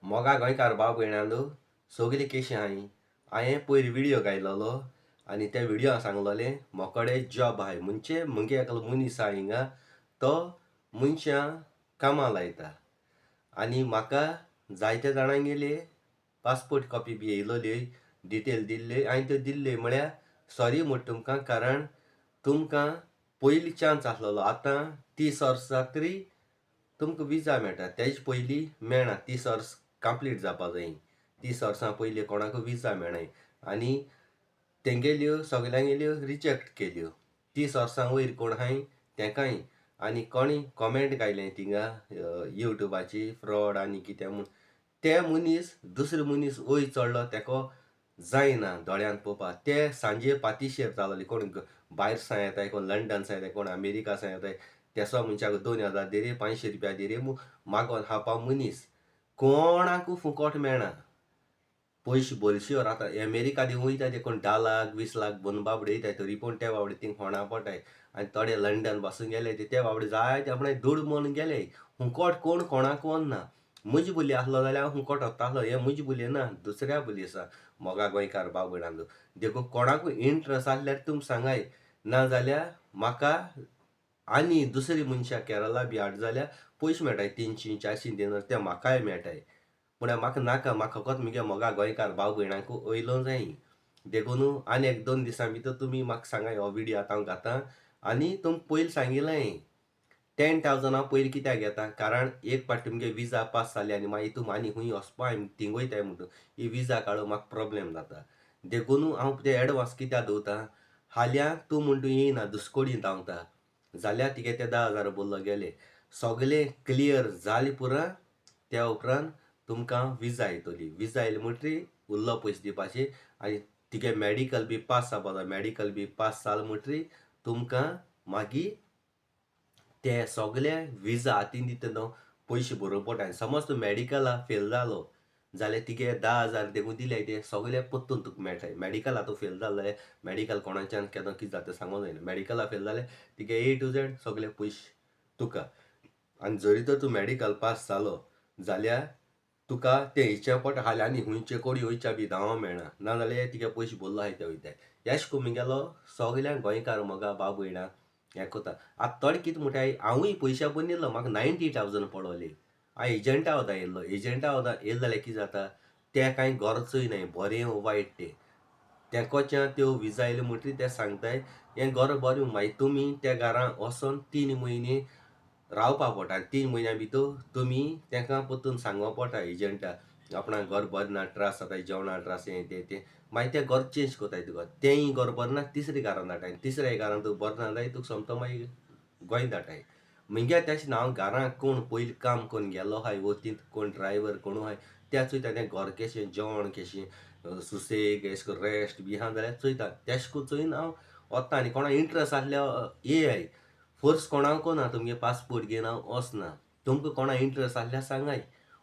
मोगा गोंयकार भाव भयणांनो सगलीं केशीं हांय. हांवें पयर व्हिडिओ घायलोलो आनी त्या व्हिडिओ सांगलोलें मोकोडे जॉब आहाय म्हणजे मुगे एकलो मनीस आहा हिंगा तो मनशां कामां लायता आनी म्हाका जायत्या जाणांगेले पासपोर्ट कॉपी बी येयलोल्यो डिटेल दिल्ल्यो हांवें त्यो दिल्ल्यो म्हळ्यार सॉरी म्हणटा तुमकां कारण तुमकां पयलीं चान्स आसलोलो आतां 30 वर्सां तरी तुमकां विजा मेळटा तेज पयलीं मेळना 30 वर्स कंप्लीट जावपा जायी 30 वर्सां पयलीं कोणाकूय विजा मेळनाय आनी तेंगेल्यो सगल्यांगेल्यो रिजेक्ट केल्यो 30 वर्सां वयर कोण आहाय तेंकाय आनी कोणी कॉमेंट घायलें थिंगा युट्यूबाची फ्रॉड आनी कितें म्हूण ते मनीस दुसरो मनीस वयर चडलो तेको जायना दोळ्यान पळोवपा ते सांजे पातीशेर जालोले कोण भायर सां येताय कोण लंडन सां येताय कोण अमेरिका सां येताय तेसो मनशाक 2000 दिरे 500 रुपया दिरे मागोन हावपा मनीस कोणाकू फुकट मेळना पयशे बरशीवर आतां अमेरिका दी वयता ते कोण 10 लाख 20 लाख बनबा उडयताय तरी पूण ते बाबडे थिंग होणा पडटाय आनी थोडे लंडन पासून गेले ते बाबडे जायते आपणे दूड म्हूण गेले फुकट कोण कोणाक वरना म्हजी बुली आसलो जाल्यार हांव फुकट वतालो हे म्हजी बुली ना दुसऱ्या बुली आसा मोगा गोंयकार भाव भयणांलो देखून कोणाकूय इंट्रस्ट आसल्यार तुम सांगाय नाजाल्यार म्हाका आनी दुसरी मनशां केरला बी हाड जाल्यार पयशे मेळटाय 300 400 दिनार ते म्हाकाय मेळटाय पूण म्हाका नाका म्हाका फकत मुगे मोगा गोंयकार भाव भयणांकू वयलो जायी देखून आनी 1-2 दिसां भितर तुमी म्हाका सांगाय हो व्हिडिओ आतां हांव घातां आनी तुमकां पयलीं सांगिल्लें 10,000 हांव पयलीं कित्याक घेता कारण एक पाटी तुमगे विजा पास जाली आनी मागीर तुमी आनी खूंय वचपाय थिंग वयताय म्हणटून ही विजा काडून म्हाका प्रॉब्लेम जाता देखून हांव ते एडवांस कित्याक दवरतां हाल्या तूं म्हणटूं येयना दुसकोडीन धांवता जाल्यार तिगे ते 10,000 बोल्लो गेले सगलें क्लियर जालें पुरो त्या उपरांत तुमकां विजा येतली विजा येयली म्हणटरी उरलो पयशे दिवपाचे आनी तिगे मॅडिकल बी पास जावपा जाय मॅडिकल बी पास जाल म्हणटरी तुमकां मागीर ते सगळे विजा हातीन दिता न्हू पयशे भरूंक पडटा समज तूं मॅडिकला फेल जालो जाल्यार तिगे 10,000 देखून दिले ते सगळे परतून तुका मेळटाय मॅडिकला तूं फेल जालो जाल्यार मॅडिकल कोणाच्यान केन्ना कितें जाता सांगूंक जायना मॅडिकला फेल जाल्यार तिगे A to Z सगळे पयशे तुका आनी जरी तर तूं मॅडिकल पास जालो जाल्यार तुका ते हेच्या पट हाल्या आनी हुंयचे कोडी वयच्या बी धांवो मेळना नाजाल्यार तिगे पयशे भरलो आहाय ते वयताय एश करून मुगेलो सगल्यांक गोंयकार मोगा भाव भयणां हें कोता आतां थोडे कितें म्हणटाय हांवूय पयशे बनिल्लो म्हाका 90,000 पडोले हांव एजंटा वता येयल्लो एजंटा वता येयलो जाल्यार कितें जाता ते कांय गरजूय न्हय बरें वायट ते तेकोच्या त्यो विजा येयल्यो म्हणटरी ते सांगताय हें घर बरें मागीर तुमी त्या घरां वोसोन 3 म्हयने रावपा पडटा 3 म्हयन्यां भितर तुमी तेंकां परतून सांगो पडटा एजंटाक आपणाक घर बरें ना त्रास जाताय जेवणा त्रास हें तें मागीर ते घर चेंज कोताय तुका तेंय घर बरें ना तिसऱ्या घरान धाडटाय तिसऱ्या घरान तुका बरें ना जाल्यार तुका सोमतो मागीर गोंय धाडटाय मुगे तेशें ना हांव घरां कोण पयलीं काम कोन्न गेलो आहाय वतीन कोण ड्रायव्हर कोणू आहाय त्या चोयता तें घर केशें जेवण केशें सुसेग एशें कोन्न रेस्ट बी आहा जाल्यार चोयता तेशें कोन्न चोयन हांव वता आनी कोणा इंट्रस्ट आसल्यार येयाय फोर्स कोणाक कोना तुमगे पासपोर्ट घेवन हांव वचना तुमकां कोणा इंट्रस्ट आसल्यार सांगाय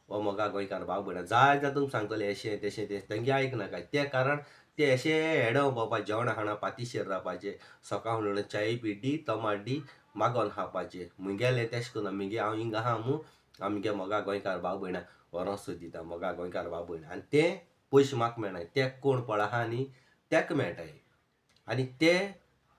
हो मोगा गोंयकार भाव भयणां जाय जाल्यार तुमकां सांगतले अशें तेशें तें तेंगे आयकनाकाय त्या कारण ते अशें हेडो भोंवपा जेवणा खाणा पातीशेर रावपाचें सकाळ फुडें च्याय बी दी टोमाट दी मागोन खावपाचें मुगेलें तेशें कोन्ना मुगे हांव हिंगा आहा मू हांव मुगे मोगा गोंयकार भाव भयणां व्हरोन सोदिता मोगा गोंयकार भाव भयणां आनी ते पयशे म्हाका मेळनाय ते कोण पळ आहा न्ही तेका मेळटाय आनी ते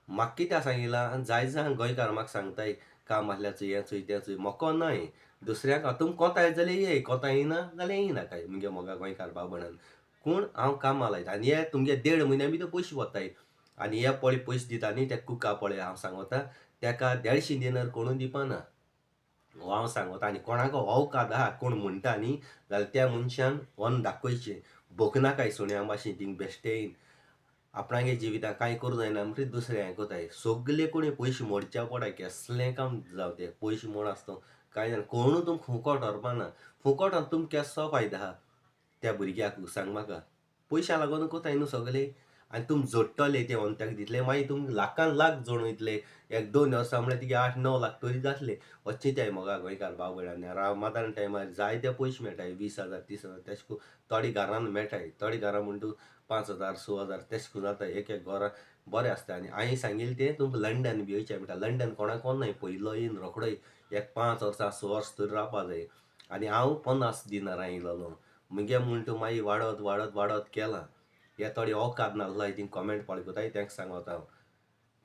म्हाका कित्याक सांगिलां जाय जाय गोंयकार म्हाका सांगताय काम आसल्यार चोय हें चोय तें चोय मोको न्हय दुसऱ्याक तुमकां कोताय जाल्यार येय कोता येयना जाल्यार येयनाकाय मुगे मोगा गोंयकार भाव भयणान पूण हांव कामां लायता आनी हे तुमगे 1.5 म्हयन्या भितर पयशे वताय आनी हे पळय पयशे दिता न्ही ते कुका पळय हांव सांगोता तेका 150 दिनार कोणूय दिवपाना हो हांव सांगोता आनी कोणाक अवकाद आहा कोण म्हणटा न्ही जाल्यार त्या मनशान व्होन दाखोवचें भोकनाकाय सुण्या भाशेन थिंग बेश्टेन आपणागे जिवितां कांय करूं जायना म्हणटरी दुसरें हें कोताय सगले कोणी पयशे मोडच्या पडाय केसलें काम जावं तें पयशे मोड आसता कांय जायना कोणू तुमकां फुकट व्हरपाना फुकट व्हरून तुमकां केसो फायदो आहा त्या भुरग्याक सांग म्हाका पयश्या लागून कोताय न्हू सगले आनी तुमी जोडटले ते व्होन तेका दितले मागीर तुमकां लाखान लाख जोड वयतले 1-2 वर्सां म्हळ्यार तिगे 8-9 लाख तरी जातले वच्ची ते मोगा गोंयकार भाव भयणां रामादान टायमार जायते पयशे मेळटाय 20,000 30,000 तेशें करून थोडी घरान मेळटाय थोडी घरां म्हणटू 5,000 6,000 तेशें करून जाता एक घरां बरें आसता आनी हांवें सांगिल्लें तें तुमकां लंडन बी वयचें मेळटा लंडन कोणाक वरनाय पयलो येवन रोखडो एक 5 वर्सां 6 वर्सां तरी रावपा जाय आनी हांव 50 दिनारां येयलोलो मुगे म्हणटा मागीर वाडत वाडत वाडत केलां हे थोडी औकात नासलो थिंग कॉमेंट पळयताय तेंका सांगता हांव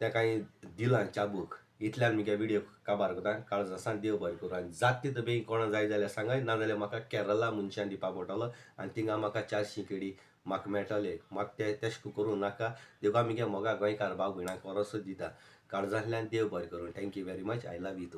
तेका हांवें दिलां चाबूक इतल्यान मुगे व्हिडिओ काबार कोता काळजासान देव बरें करूं आनी जाता तितलो बेगीन कोणा जाय जाल्यार सांगाय नाजाल्यार म्हाका केरला मनशान दिवपा पडटलो आनी थिंगा म्हाका 400 केडी म्हाका मेळटले म्हाका ते तेशको करूं नाका देखून मुगे मोगा गोंयकार भाव भयणांक परसो दिता काळजांतल्यान देव बरें करूं thank you very much I love you.